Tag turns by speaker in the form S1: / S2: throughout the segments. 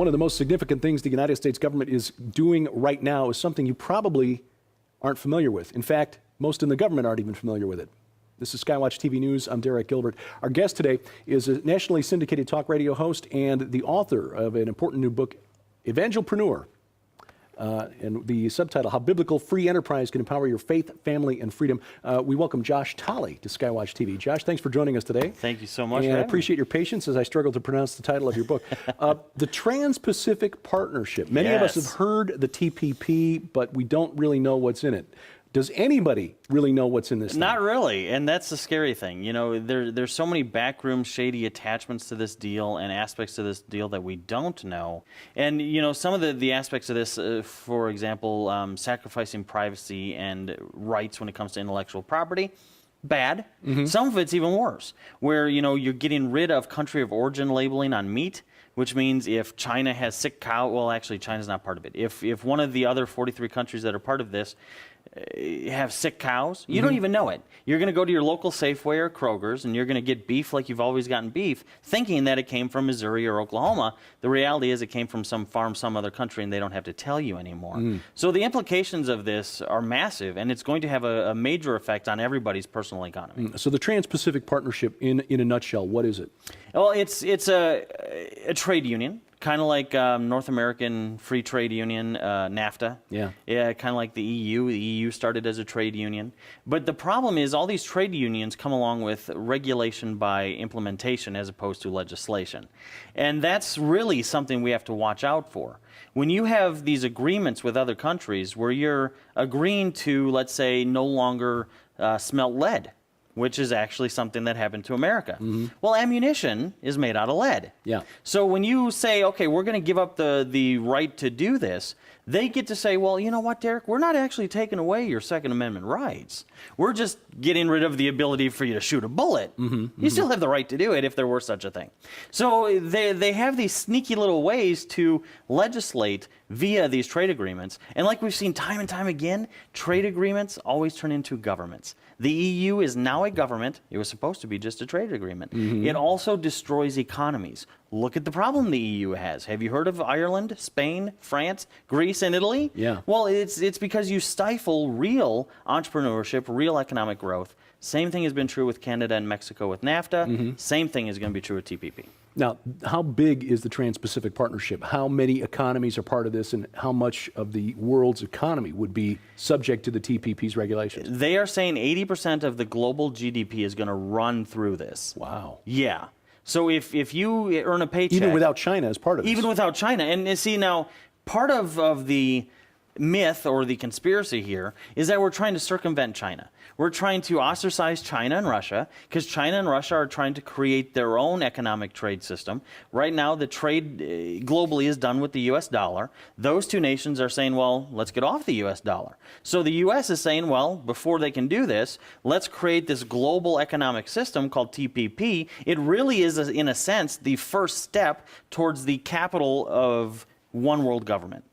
S1: One of the most significant things the United States government is doing right now is something you probably aren't familiar with. In fact, most in the government aren't even familiar with it. This is SkyWatch TV News. I'm Derek Gilbert. Our guest today is a nationally syndicated talk radio host and the author of an important new book, Evangelpreneur. And the subtitle, How Biblical Free Enterprise Can Empower Your Faith, Family, and Freedom. We welcome Josh Tolley to SkyWatch TV. Josh, thanks for joining us today.
S2: Thank you so much.
S1: And I appreciate your patience as I struggle to pronounce the title of your book. The Trans-Pacific Partnership. Many of us have heard the TPP, but we don't really know what's in it. Does anybody really know what's in this thing?
S2: Not really, and that's the scary thing. You know, there's so many backroom shady attachments to this deal and aspects to this deal that we don't know. And, you know, some of the aspects of this, for example, sacrificing privacy and rights when it comes to intellectual property, bad. Some of it's even worse, where, you know, you're getting rid of country of origin labeling on meat, which means if China has sick cow, well, actually, China's not part of it. If one of the other 43 countries that are part of this have sick cows, you don't even know it. You're going to go to your local Safeway or Kroger's and you're going to get beef like you've always gotten beef, thinking that it came from Missouri or Oklahoma. The reality is it came from some farm, some other country, and they don't have to tell you anymore. So the implications of this are massive, and it's going to have a major effect on everybody's personal economy.
S1: So the Trans-Pacific Partnership, in a nutshell, what is it?
S2: Well, it's a trade union. Kind of like North American Free Trade Union, NAFTA. Yeah, kind of like the EU. The EU started as a trade union. But the problem is all these trade unions come along with regulation by implementation as opposed to legislation. And that's really something we have to watch out for. When you have these agreements with other countries where you're agreeing to, let's say, no longer smelt lead, which is actually something that happened to America. Well, ammunition is made out of lead. Yeah. So when you say, okay, we're going to give up the right to do this, they get to say, well, you know what, Derek, we're not actually taking away your Second Amendment rights. We're just getting rid of the ability for you to shoot a bullet. You still have the right to do it if there were such a thing. So they have these sneaky little ways to legislate via these trade agreements. And like we've seen time and time again, trade agreements always turn into governments. The EU is now a government. It was supposed to be just a trade agreement. It also destroys economies. Look at the problem the EU has. Have you heard of Ireland, Spain, France, Greece, and Italy? Yeah. Well, it's because you stifle real entrepreneurship, real economic growth. Same thing has been true with Canada and Mexico with NAFTA. Same thing is going to be true with TPP.
S1: Now, how big is the Trans-Pacific Partnership? How many economies are part of this, and how much of the world's economy would be subject to the TPP's regulations?
S2: They are saying 80% of the global GDP is going to run through this.
S1: Wow.
S2: Yeah. So if you earn a paycheck...
S1: Even without China as part of this.
S2: Even without China. And see, now, part of the myth or the conspiracy here is that we're trying to circumvent China. We're trying to ostracize China and Russia because China and Russia are trying to create their own economic trade system. Right now, the trade globally is done with the U.S. dollar. Those two nations are saying, well, let's get off the U.S. dollar. So the U.S. is saying, well, before they can do this, let's create this global economic system called TPP. It really is, in a sense, the first step towards the capital of one world government.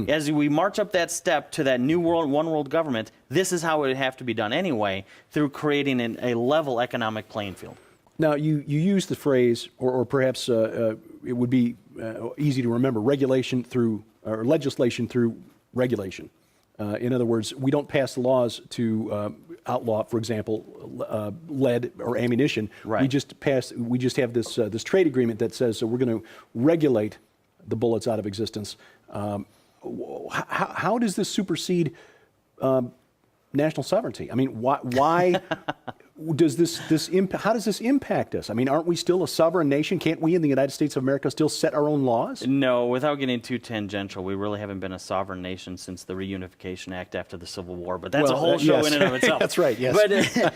S2: As we march up that step to that new world, one world government, this is how it would have to be done anyway, through creating a level economic playing field.
S1: Now, you use the phrase, or perhaps it would be easy to remember, regulation through, or legislation through regulation. In other words, we don't pass laws to outlaw, for example, lead or ammunition. Right. We just have this this trade agreement that says so we're going to regulate the bullets out of existence. How does this supersede national sovereignty? I mean, why does how does this impact us? I mean, aren't we still a sovereign nation? Can't we in the United States of America still set our own laws?
S2: No, without getting too tangential, we really haven't been a sovereign nation since the Reunification Act after the Civil War, but that's a whole show in and of itself.
S1: That's right, yes.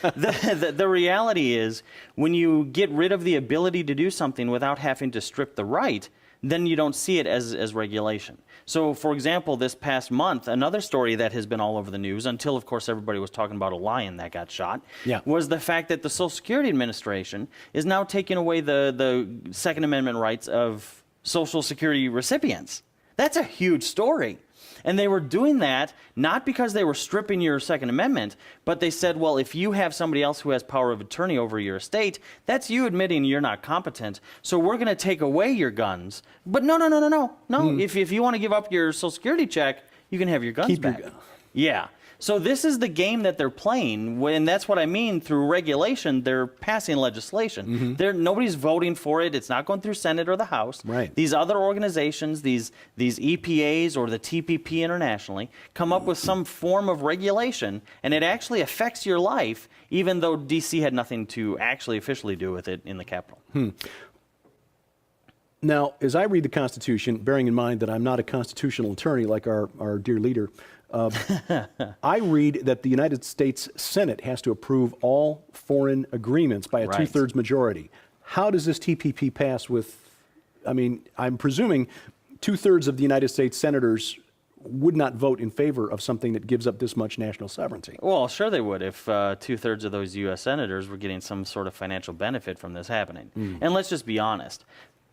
S2: But the reality is, when you get rid of the ability to do something without having to strip the right, then you don't see it as regulation. So, for example, this past month, another story that has been all over the news, until, of course, everybody was talking about a lion that got shot, was the fact that the Social Security Administration is now taking away the Second Amendment rights of Social Security recipients. That's a huge story. And they were doing that not because they were stripping your Second Amendment, but they said, well, if you have somebody else who has power of attorney over your estate, that's you admitting you're not competent. So we're going to take away your guns. But no. If you want to give up your Social Security check, you can have your guns
S1: Keep
S2: back.
S1: your gun.
S2: Yeah. So this is the game that they're playing, and that's what I mean through regulation. They're passing legislation. Nobody's voting for it. It's not going through Senate or the House.
S1: Right.
S2: These other organizations, these EPAs or the TPP internationally, come up with some form of regulation, and it actually affects your life, even though D.C. had nothing to actually officially do with it in the Capitol.
S1: Now, as I read the Constitution, bearing in mind that I'm not a constitutional attorney like our dear leader, I read that the United States Senate has to approve all foreign agreements by a
S2: Right.
S1: two-thirds majority. How does this TPP pass with, I mean, I'm presuming two-thirds of the United States senators would not vote in favor of something that gives up this much national sovereignty.
S2: Well, sure they would if two-thirds of those U.S. senators were getting some sort of financial benefit from this happening. And let's just be honest.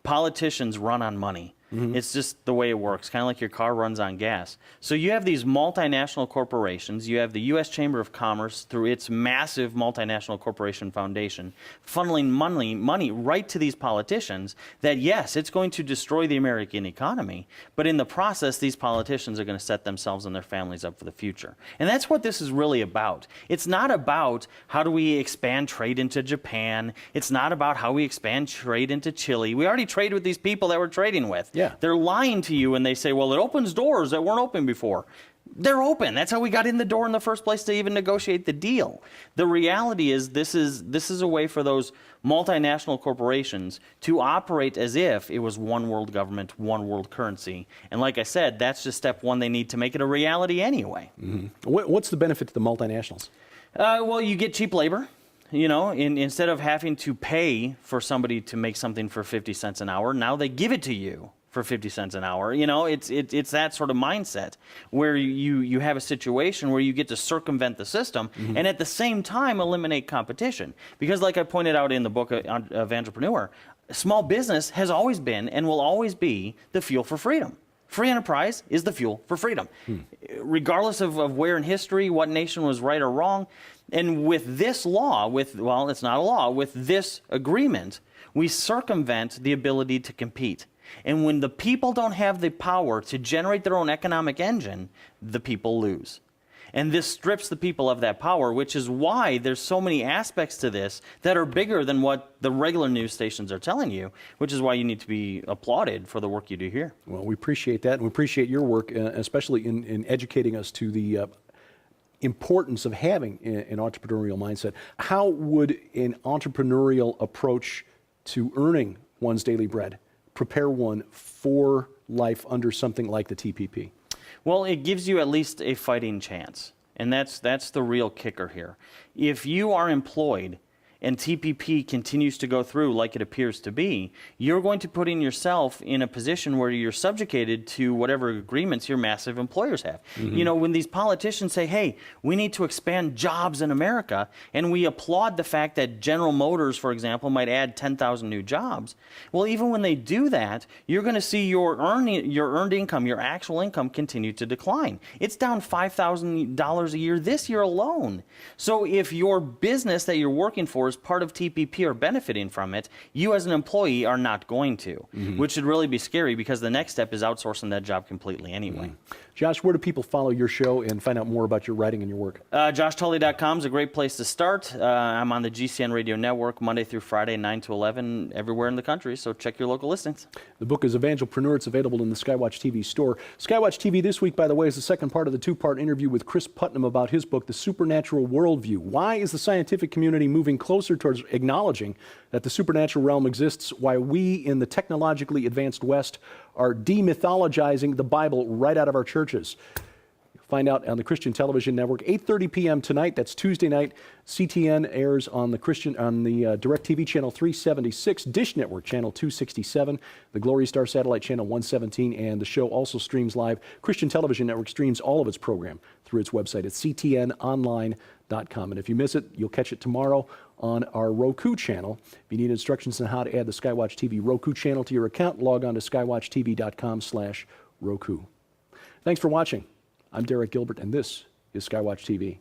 S2: Politicians run on money. It's just the way it works, kind of like your car runs on gas. So you have these multinational corporations. You have the U.S. Chamber of Commerce through its massive multinational corporation foundation funneling money right to these politicians that, yes, it's going to destroy the American economy, but in the process, these politicians are going to set themselves and their families up for the future. And that's what this is really about. It's not about how do we expand trade into Japan. It's not about how we expand trade into Chile. We already trade with these people that we're trading with.
S1: Yeah.
S2: They're lying to you and they say, well, it opens doors that weren't open before. They're open. That's how we got in the door in the first place to even negotiate the deal. The reality is this is a way for those multinational corporations to operate as if it was one world government, one world currency. And like I said, that's just step one they need to make it a reality anyway.
S1: What's the benefit to the multinationals?
S2: Well, you get cheap labor. You know, instead of having to pay for somebody to make something for 50 cents an hour, now they give it to you for 50 cents an hour. You know, it's that sort of mindset where you have a situation where you get to circumvent the system and at the same time eliminate competition. Because like I pointed out in the book of Entrepreneur, small business has always been and will always be the fuel for freedom. Free enterprise is the fuel for freedom. Regardless of where in history, what nation was right or wrong. And with this law, well, it's not a law, with this agreement, we circumvent the ability to compete. And when the people don't have the power to generate their own economic engine, the people lose. And this strips the people of that power, which is why there's so many aspects to this that are bigger than what the regular news stations are telling you, which is why you need to be applauded for the work you do here.
S1: Well, we appreciate that, and we appreciate your work, especially in educating us to the importance of having an entrepreneurial mindset. How would an entrepreneurial approach to earning one's daily bread prepare one for life under something like the TPP?
S2: Well, it gives you at least a fighting chance, and that's the real kicker here. If you are employed and TPP continues to go through like it appears to be, you're going to put yourself in a position where you're subjugated to whatever agreements your massive employers have. You know, when these politicians say, hey, we need to expand jobs in America, and we applaud the fact that General Motors, for example, might add 10,000 new jobs, well, even when they do that, you're going to see your earned income, your actual income, continue to decline. It's down $5,000 a year this year alone. So if your business that you're working for is part of TPP or benefiting from it, you as an employee are not going to, which should really be scary because the next step is outsourcing that job completely anyway.
S1: Josh, where do people follow your show and find out more about your writing and your work?
S2: JoshTolley.com is a great place to start. I'm on the GCN Radio Network Monday through Friday, 9 to 11, everywhere in the country, so check your local listings.
S1: The book is Evangelpreneur. It's available in the SkyWatch TV store. SkyWatch TV this week, by the way, is the second part of the two-part interview with Chris Putnam about his book, The Supernatural Worldview. Why is the scientific community moving closer towards acknowledging that the supernatural realm exists, while we in the technologically advanced West are demythologizing the Bible right out of our churches? Find out on the Christian Television Network, 8:30 p.m. tonight. That's Tuesday night. CTN airs on the DirecTV channel 376, Dish Network channel 267, the Glory Star satellite channel 117, and the show also streams live. Christian Television Network streams all of its program through its website at ctnonline.com. And if you miss it, you'll catch it tomorrow on our Roku channel. If you need instructions on how to add the SkyWatch TV Roku channel to your account, log on to skywatchtv.com/Roku. Thanks for watching. I'm Derek Gilbert, and this is SkyWatch TV.